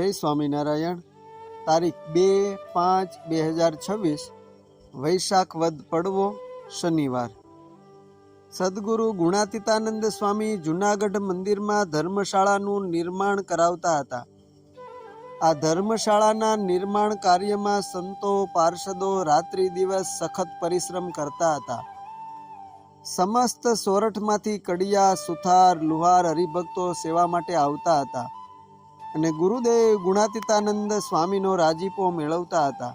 જય સ્વામિનારાયણ। તારીખ 2/5/2026 વૈશાખ વદ પડવો શનિવાર। સદગુરુ ગુણાતીતાનંદ સ્વામી જૂનાગઢ મંદિરમાં ધર્મશાળાનું નિર્માણ કરાવતા હતા। આ ધર્મશાળાના નિર્માણ કાર્યમાં સંતો પાર્ષદો રાત્રિ દિવસ સખત પરિશ્રમ કરતા હતા। સમસ્ત સોરઠમાંથી કડિયા, સુથાર, લુહાર હરિભક્તો સેવા માટે આવતા હતા અને ગુરુદેવ ગુણાતીતાનંદ સ્વામીનો રાજીપો મેળવતા હતા।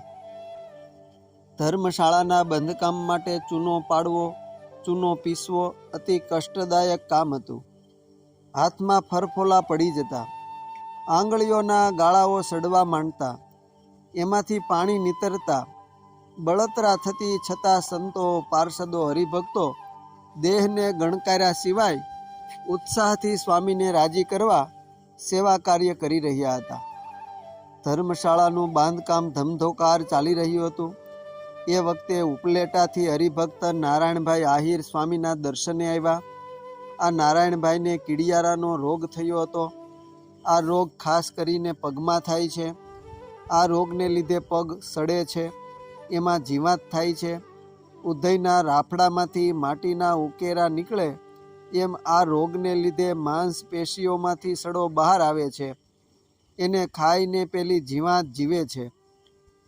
ધર્મશાળાના બંધકામ માટે ચૂનો પાડવો, ચૂનો પીસવો અતિ કષ્ટદાયક કામ હતું। હાથમાં ફરફોલા પડી જતા, આંગળીઓના ગાળાઓ સડવા માંડતા, એમાંથી પાણી નીતરતા, બળતરા થતી, છતાં સંતો પાર્ષદો હરિભક્તો દેહને ગણકાર્યા સિવાય ઉત્સાહથી સ્વામીને રાજી કરવા સેવા કાર્ય કરી રહ્યા હતા। ધર્મશાળાનું બાંધકામ ધમધોકાર ચાલી રહ્યું હતું। એ વખતે ઉપલેટાથી હરિભક્ત નારાયણભાઈ આહિર સ્વામીના દર્શને આવ્યા। આ નારાયણભાઈને કીડિયારાનો રોગ થયો હતો। આ રોગ ખાસ કરીને પગમાં થાય છે। આ રોગને લીધે પગ સડે છે, એમાં જીવાત થાય છે। ઉધઈના રાફડામાંથી માટીના ઉકેરા નીકળે એમ આ રોગને લીધે માંસપેશીઓમાંથી સડો બહાર આવે છે। એને ખાઈને પેલી જીવાત જીવે છે।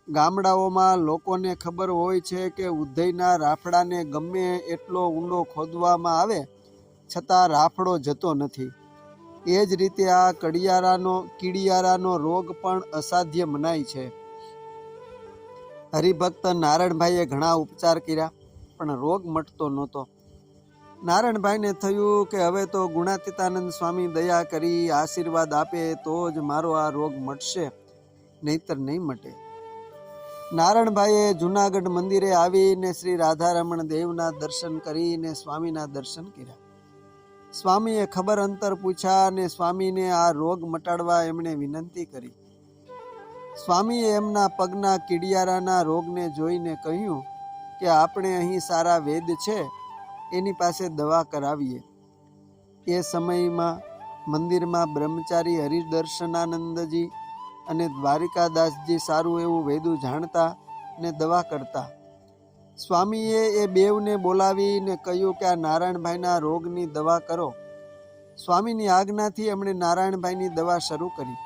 ગામડાઓમાં લોકોને ખબર હોય છે કે ઉધઈના રાફડાને ગમે એટલો ઊંડો ખોદવામાં આવે છતાં રાફડો જતો નથી। એ જ રીતે આ કીડિયારાનો રોગ પણ અસાધ્ય મનાય છે। હરિભક્ત નારાયણભાઈએ ઘણા ઉપચાર કર્યા પણ રોગ મટતો નહોતો। નારાયણભાઈને થયું કે હવે તો ગુણાતીતાનંદ સ્વામી દયા કરી આશીર્વાદ આપે તો જ મારો આ રોગ મટશે, નહીતર નહીં મટે। નારાયણભાઈએ જૂનાગઢ મંદિરે આવીને શ્રી રાધારમણ દેવના દર્શન કરીને સ્વામીના દર્શન કર્યા। સ્વામીએ ખબર અંતર પૂછ્યા અને સ્વામીને આ રોગ મટાડવા એમણે વિનંતી કરી। સ્વામીએ એમના પગના કીડિયારાના રોગને જોઈને કહ્યું કે આપણે અહીં સારા વેદ છે, એની પાસે દવા કરાવીએ। એ સમયમાં મંદિરમાં બ્રહ્મચારી હરિદર્શનાનંદજી અને દ્વારિકાદાસજી સારું એવું વેદું જાણતા ને દવા કરતા। સ્વામીએ એ બેવને બોલાવીને કહ્યું કે આ નારાયણભાઈના રોગની દવા કરો। સ્વામીની આજ્ઞાથી એમણે નારાયણભાઈની દવા શરૂ કરી।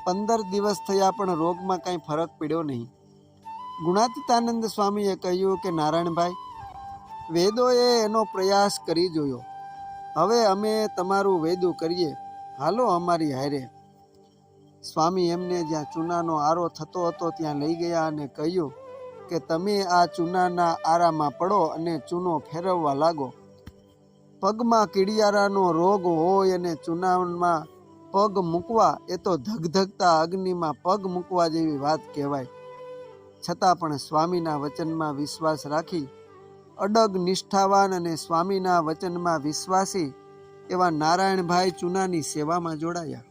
15 દિવસ થયા પણ રોગમાં કાંઈ ફરક પડ્યો નહીં। ગુણાતીતાનંદ સ્વામીએ કહ્યું કે નારાયણભાઈ, વેદોએ એનો પ્રયાસ કરી જોયો, હવે અમે તમારું વેદું કરીએ, હાલો અમારી હારે। સ્વામી એમને જ્યાં ચૂનાનો આરો થતો હતો ત્યાં લઈ ગયા અને કહ્યું કે તમે આ ચૂનાના આરામાં પડો અને ચૂનો ફેરવવા લાગો। પગમાં કીડિયારાનો રોગ હોય અને ચૂનામાં પગ મૂકવા એ તો ધગધગતા અગ્નિમાં પગ મૂકવા જેવી વાત કહેવાય। છતાં પણ સ્વામીના વચનમાં વિશ્વાસ રાખી અડગ નિષ્ઠાવાન અને સ્વામીના વચનમાં વિશ્વાસી એવા નારાયણભાઈ ચૂનાની સેવામાં જોડાયા।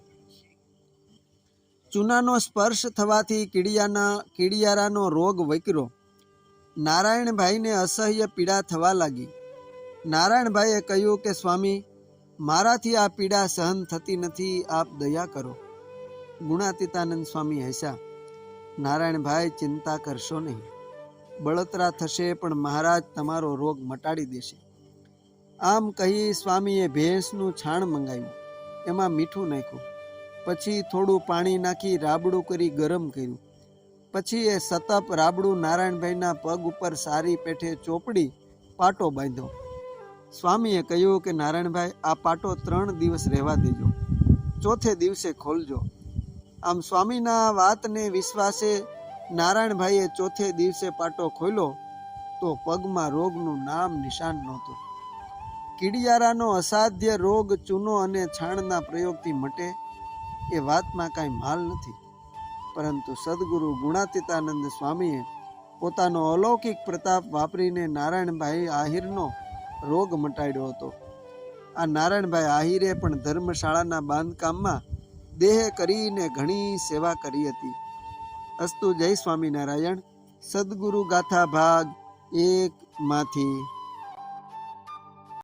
ચૂનાનો સ્પર્શ થવાથી કીડિયારાનો રોગ વકર્યો। નારાયણભાઈને અસહ્ય પીડા થવા લાગી। નારાયણભાઈએ કહ્યું કે સ્વામી, મારાથી આ પીડા સહન થતી નથી, આપ દયા કરો। ગુણાતીતાનંદ સ્વામી હસ્યા। નારાયણભાઈ, ચિંતા કરશો નહીં, બળતરા થશે પણ મહારાજ તમારો રોગ મટાડી દેશે। આમ કહી સ્વામીએ ભેંસનું છાણ મંગાવ્યું, એમાં મીઠું નાખ્યું, પછી થોડું પાણી નાખી રાબડું કરી ગરમ કર્યું, પછી એ સતપ રાબડું નારાયણભાઈના પગ ઉપર સારી પેઠે ચોપડી પાટો બાંધ્યો। સ્વામીએ કહ્યું કે નારાયણભાઈ, આ પાટો 3 દિવસ રહેવા દેજો, ચોથે દિવસે ખોલજો। આમ સ્વામીના વાતને વિશ્વાસે નારાયણભાઈએ ચોથે દિવસે પાટો ખોલ્યો તો પગમાં રોગનું નામ નિશાન નહોતું। કીડિયારાનો અસાધ્ય રોગ ચૂનો અને છાણના પ્રયોગથી મટે એ વાતમાં કાંઈ માલ નથી, પરંતુ સદગુરુ ગુણાતીતાનંદ સ્વામીએ પોતાનો અલૌકિક પ્રતાપ વાપરીને નારાયણભાઈ આહિરનો રોગ મટાડ્યો હતો। આ નારાયણભાઈ આહિરે પણ ધર્મશાળાના બાંધકામમાં દેહ કરીને ઘણી સેવા કરી હતી। અસ્તુ, જય સ્વામિનારાયણ। સદગુરુ ગાથા ભાગ 1 માંથી।